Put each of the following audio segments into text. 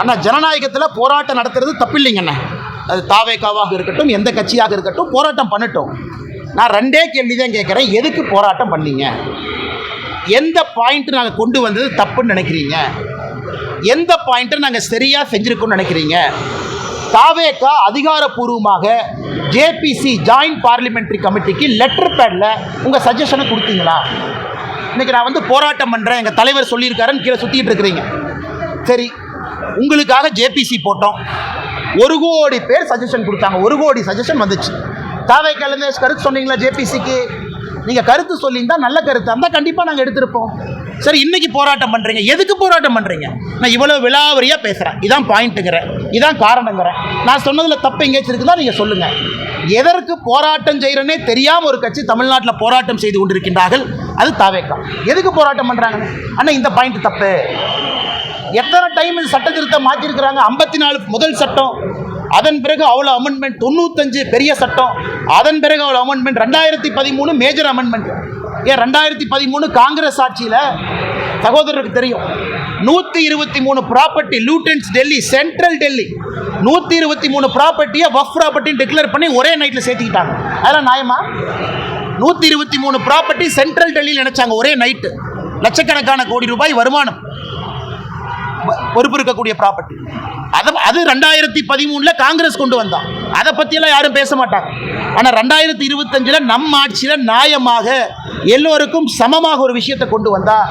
அண்ணா, ஜனநாயகத்தில் போராட்டம் நடத்துறது தப்பில்லைங்கண்ணா. அது தாவேகாவாக இருக்கட்டும், எந்த கட்சியாக இருக்கட்டும், போராட்டம் பண்ணட்டும். நான் ரெண்டே கேள்வி தான் கேட்குறேன். எதுக்கு போராட்டம் பண்ணீங்க? எந்த பாயிண்ட் நாங்கள் கொண்டு வந்தது தப்புன்னு நினைக்கிறீங்க? எந்த பாயிண்ட்டை நாங்கள் சரியாக செஞ்சுருக்கோன்னு நினைக்கிறீங்க? தாவேகா அதிகாரப்பூர்வமாக ஜேபிசி ஜாயிண்ட் பார்லிமெண்ட்ரி கமிட்டிக்கு லெட்டர் பேடில் உங்கள் சஜஷனை கொடுத்தீங்களா? இன்றைக்கி நான் போராட்டம் பண்ணுறேன், எங்கள் தலைவர் சொல்லியிருக்காருன்னு கீழே சுற்றிட்டு இருக்கிறீங்க. சரி, உங்களுக்காக ஜேபிசி போட்டோம். 1 கோடி பேர் சஜஷன் கொடுத்தாங்க. 1 கோடி சஜஷன் வந்துச்சு. தாவேக்காலேருந்து கருத்து சொன்னீங்களா? ஜேபிசிக்கு நீங்கள் கருத்து சொல்லியிருந்தால் நல்ல கருத்து இருந்தால் கண்டிப்பாக நாங்கள் எடுத்திருப்போம். சரி, இன்றைக்கி போராட்டம் பண்ணுறீங்க. எதுக்கு போராட்டம் பண்ணுறீங்க? நான் இவ்வளோ விலாவரியாக பேசுகிறேன். இதான் பாயிண்ட்டுங்கிறேன், இதான் காரணங்கிறேன். நான் சொன்னதில் தப்பு எங்கேயாச்சும் இருக்குதா நீங்கள் சொல்லுங்கள். எதற்கு போராட்டம் செய்கிறேன்னே தெரியாமல் ஒரு கட்சி தமிழ்நாட்டில் போராட்டம் செய்து கொண்டிருக்கின்றார்கள். அது தாவேக்கா. எதுக்கு போராட்டம் பண்ணுறாங்கன்னு ஆனால் இந்த பாயிண்ட் தப்பு. எத்தனை டைம் சட்ட திருத்தம் மாற்றிருக்கிறாங்க? 54 முதல் சட்டம், அதன் பிறகு அவ்வளோ அமெண்ட்மெண்ட், 95 பெரிய சட்டம், அதன் பிறகு அவ்வளோ அமெண்ட்மெண்ட், 2013 மேஜர் அமெண்ட்மெண்ட். ஏன் 2013 காங்கிரஸ் ஆட்சியில் சகோதரருக்கு தெரியும், 123 ப்ராப்பர்ட்டி லூட்டன்ஸ் டெல்லி, சென்ட்ரல் டெல்லி 123 ப்ராப்பர்ட்டியை வஃப் ப்ராப்பர்ட்டின்னு டிக்ளேர் பண்ணி ஒரே நைட்டில் சேர்த்துக்கிட்டாங்க. அதெல்லாம் நியாயமா? 123 ப்ராப்பர்ட்டி சென்ட்ரல் டெல்லியில் நினைச்சாங்க ஒரே நைட்டு. லட்சக்கணக்கான கோடி ரூபாய் வருமானம் பொறுப்பு இருக்கக்கூடிய ப்ராப்பர்ட்டி. அது 2013 காங்கிரஸ் கொண்டு வந்தான். அதை பற்றியெல்லாம் யாரும் பேச மாட்டாங்க. ஆனால் 2025 நம் ஆட்சியில் நியாயமாக எல்லோருக்கும் சமமாக ஒரு விஷயத்தை கொண்டு வந்தால்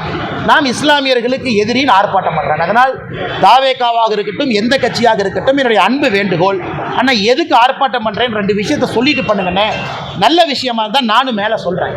நாம் இஸ்லாமியர்களுக்கு எதிரின்னு ஆர்ப்பாட்டம் பண்ணுறாங்க. அதனால் தாவேகாவாக இருக்கட்டும், எந்த கட்சியாக இருக்கட்டும், என்னுடைய அன்பு வேண்டுகோள், ஆனால் எதுக்கு ஆர்ப்பாட்டம் பண்ணுறேன்னு 2 விஷயத்தை சொல்லிட்டு பண்ணுங்கண்ணே. நல்ல விஷயமா இருந்தால் நானும் மேலே சொல்கிறேன்.